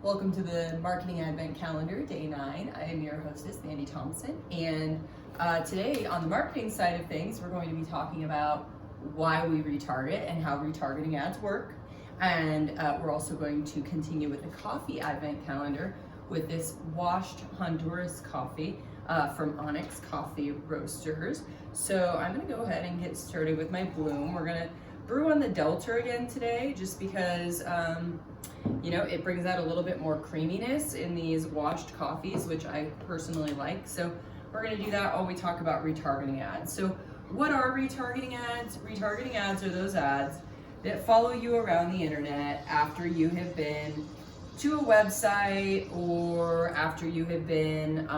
Welcome to the Marketing Advent Calendar, Day 9. I am your hostess, Mandy Thompson, and today on the marketing side of things, we're going to be talking about why we retarget and how retargeting ads work. And we're also going to continue with the coffee Advent Calendar with this washed Honduras coffee from Onyx Coffee Roasters. So I'm going to go ahead and get started with my bloom. We're going to brew on the Delta again today, just because it brings out a little bit more creaminess in these washed coffees, which I personally like. So we're going to do that while we talk about retargeting ads. So what are retargeting ads? Retargeting ads are those ads that follow you around the internet after you have been to a website or after you have been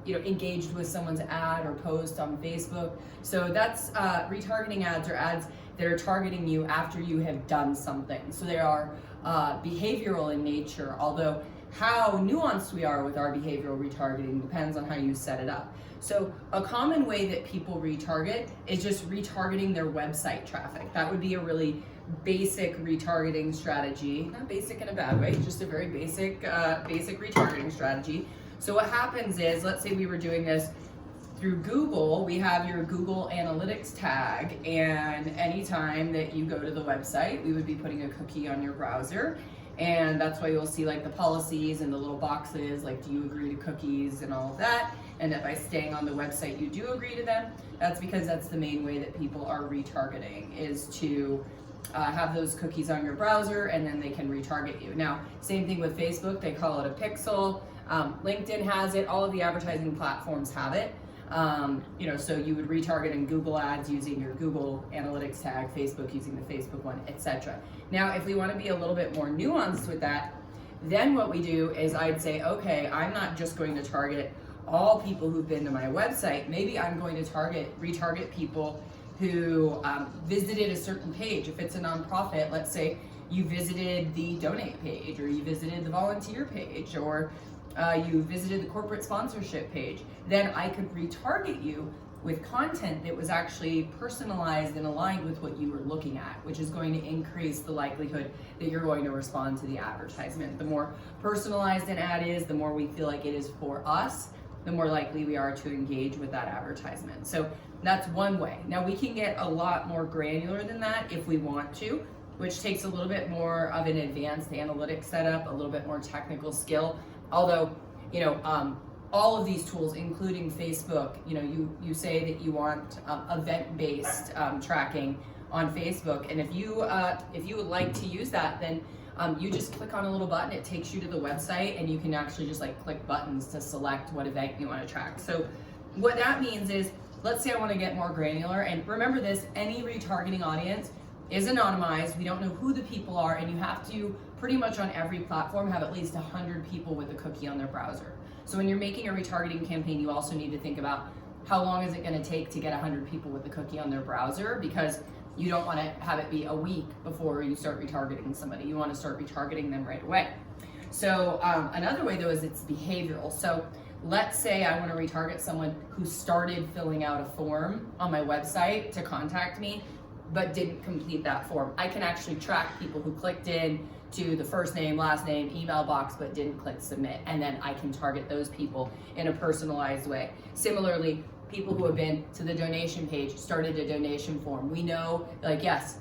engaged with someone's ad or post on Facebook. So that's retargeting ads, or ads that are targeting you after you have done something. So they are behavioral in nature, although how nuanced we are with our behavioral retargeting depends on how you set it up. So a common way that people retarget is just retargeting their website traffic. That would be a really basic retargeting strategy, not basic in a bad way, just a very basic retargeting strategy. So what happens is, let's say we were doing this through Google. We have your Google Analytics tag, and anytime that you go to the website, we would be putting a cookie on your browser, and that's why you'll see like the policies and the little boxes, like do you agree to cookies and all of that, and that by staying on the website you do agree to them. That's because that's the main way that people are retargeting, is to have those cookies on your browser, and then they can retarget you. Now, same thing with Facebook, they call it a pixel. LinkedIn has it, all of the advertising platforms have it. So you would retarget in Google ads using your Google Analytics tag, Facebook using the Facebook one, etc. Now, if we want to be a little bit more nuanced with that, then what we do is I'd say, okay, I'm not just going to target all people who've been to my website. Maybe I'm going to retarget people who visited a certain page. If it's a nonprofit, let's say you visited the donate page, or you visited the volunteer page, or you visited the corporate sponsorship page, then I could retarget you with content that was actually personalized and aligned with what you were looking at, which is going to increase the likelihood that you're going to respond to the advertisement. The more personalized an ad is, the more we feel like it is for us, the more likely we are to engage with that advertisement. So that's one way. Now, we can get a lot more granular than that if we want to, which takes a little bit more of an advanced analytics setup, a little bit more technical skill. Although, all of these tools, including Facebook, you say that you want event-based tracking on Facebook, and if you would like to use that, then you just click on a little button. It takes you to the website, and you can actually just click buttons to select what event you want to track. So what that means is, let's say I want to get more granular, and remember this, any retargeting audience is anonymized. We don't know who the people are, and you have to pretty much on every platform have at least 100 people with a cookie on their browser. So when you're making a retargeting campaign, you also need to think about how long is it going to take to get 100 people with a cookie on their browser, because you don't want to have it be a week before you start retargeting somebody. You want to start retargeting them right away. So another way though is it's behavioral. So let's say I want to retarget someone who started filling out a form on my website to contact me, but didn't complete that form. I can actually track people who clicked in to the first name, last name, email box, but didn't click submit, and then I can target those people in a personalized way. Similarly, people who have been to the donation page, started a donation form. We know, yes,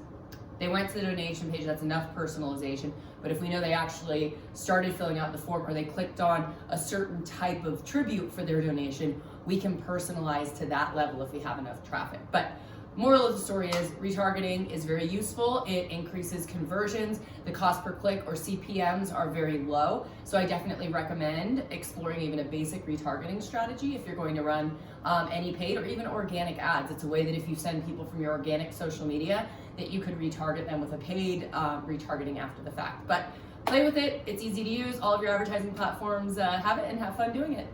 they went to the donation page, that's enough personalization, but if we know they actually started filling out the form, or they clicked on a certain type of tribute for their donation, we can personalize to that level if we have enough traffic. But moral of the story is retargeting is very useful. It increases conversions. The cost per click, or CPMs, are very low. So I definitely recommend exploring even a basic retargeting strategy if you're going to run any paid or even organic ads. It's a way that if you send people from your organic social media, that you could retarget them with a paid retargeting after the fact. But play with it. It's easy to use. All of your advertising platforms have it, and have fun doing it.